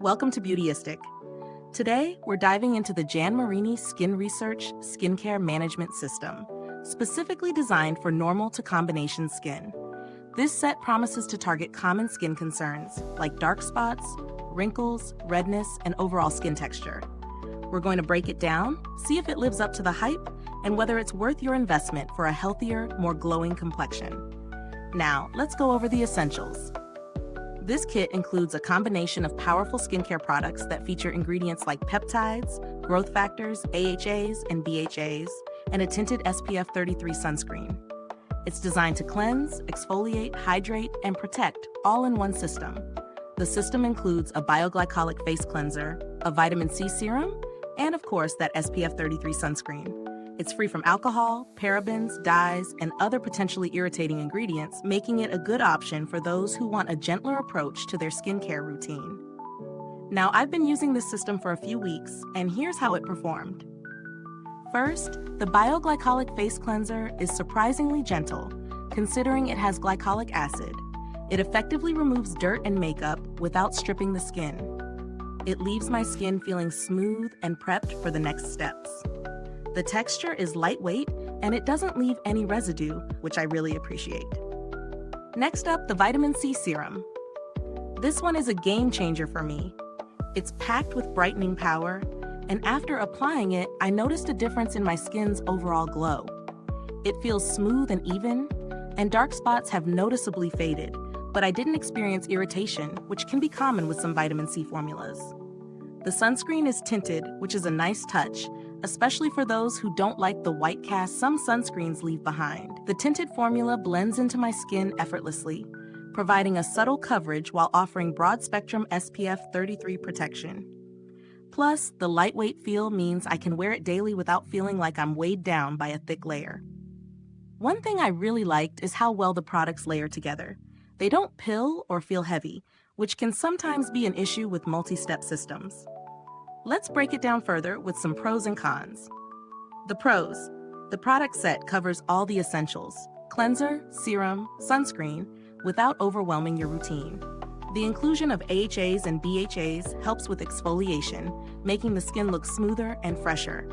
Welcome to Beautyistic. Today, we're diving into the Marini Skin Research Skincare Management System, specifically designed for normal to combination skin. This set promises to target common skin concerns like dark spots, wrinkles, redness, and overall skin texture. We're going to break it down, see if it lives up to the hype, and whether it's worth your investment for a healthier, more glowing complexion. Now, let's go over the essentials. This kit includes a combination of powerful skincare products that feature ingredients like peptides, growth factors, AHAs and BHAs, and a tinted SPF 33 sunscreen. It's designed to cleanse, exfoliate, hydrate, and protect all in one system. The system includes a Bioglycolic Face Cleanser, a vitamin C serum, and of course that SPF 33 sunscreen. It's free from alcohol, parabens, dyes, and other potentially irritating ingredients, making it a good option for those who want a gentler approach to their skincare routine. Now, I've been using this system for a few weeks, and here's how it performed. First, the Bioglycolic Face Cleanser is surprisingly gentle, considering it has glycolic acid. It effectively removes dirt and makeup without stripping the skin. It leaves my skin feeling smooth and prepped for the next steps. The texture is lightweight, and it doesn't leave any residue, which I really appreciate. Next up, the Vitamin C Serum. This one is a game changer for me. It's packed with brightening power, and after applying it, I noticed a difference in my skin's overall glow. It feels smooth and even, and dark spots have noticeably faded, but I didn't experience irritation, which can be common with some vitamin C formulas. The sunscreen is tinted, which is a nice touch, especially for those who don't like the white cast some sunscreens leave behind. The tinted formula blends into my skin effortlessly, providing a subtle coverage while offering broad-spectrum SPF 33 protection. Plus, the lightweight feel means I can wear it daily without feeling like I'm weighed down by a thick layer. One thing I really liked is how well the products layer together. They don't pill or feel heavy, which can sometimes be an issue with multi-step systems. Let's break it down further with some pros and cons. The pros. The product set covers all the essentials: cleanser, serum, sunscreen, without overwhelming your routine. The inclusion of AHAs and BHAs helps with exfoliation, making the skin look smoother and fresher.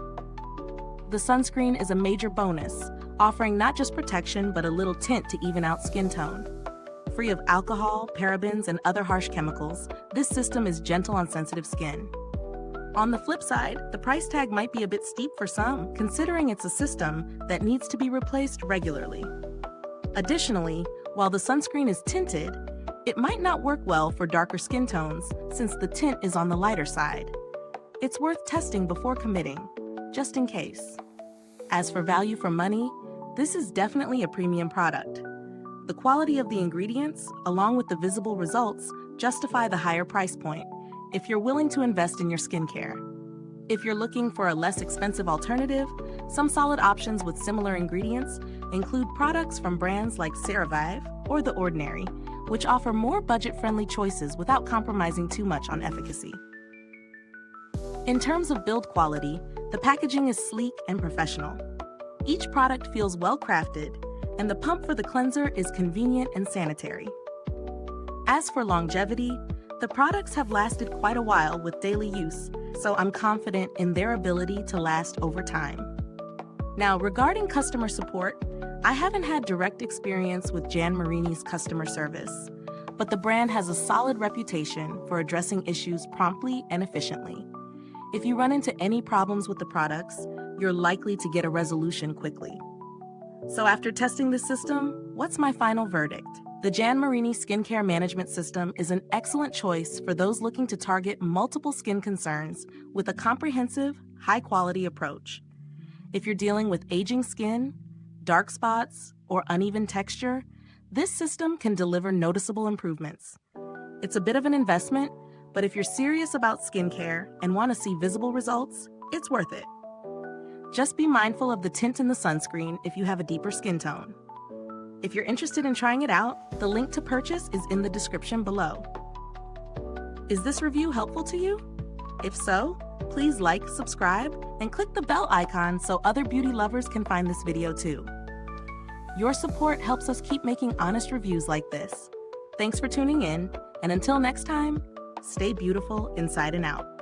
The sunscreen is a major bonus, offering not just protection but a little tint to even out skin tone. Free of alcohol, parabens, and other harsh chemicals, this system is gentle on sensitive skin. On the flip side, the price tag might be a bit steep for some, considering it's a system that needs to be replaced regularly. Additionally, while the sunscreen is tinted, it might not work well for darker skin tones since the tint is on the lighter side. It's worth testing before committing, just in case. As for value for money, this is definitely a premium product. The quality of the ingredients, along with the visible results, justify the higher price point if you're willing to invest in your skincare. If you're looking for a less expensive alternative, some solid options with similar ingredients include products from brands like CeraVive or The Ordinary, which offer more budget-friendly choices without compromising too much on efficacy. In terms of build quality, the packaging is sleek and professional. Each product feels well-crafted, and the pump for the cleanser is convenient and sanitary. As for longevity, the products have lasted quite a while with daily use, so I'm confident in their ability to last over time. Now, regarding customer support, I haven't had direct experience with Marini's customer service, but the brand has a solid reputation for addressing issues promptly and efficiently. If you run into any problems with the products, you're likely to get a resolution quickly. So after testing this system, what's my final verdict? The Marini Skincare Management System is an excellent choice for those looking to target multiple skin concerns with a comprehensive, high-quality approach. If you're dealing with aging skin, dark spots, or uneven texture, this system can deliver noticeable improvements. It's a bit of an investment, but if you're serious about skincare and want to see visible results, it's worth it. Just be mindful of the tint in the sunscreen if you have a deeper skin tone. If you're interested in trying it out, the link to purchase is in the description below. Is this review helpful to you? If so, please like, subscribe, and click the bell icon so other beauty lovers can find this video too. Your support helps us keep making honest reviews like this. Thanks for tuning in, and until next time, Stay beautiful inside and out.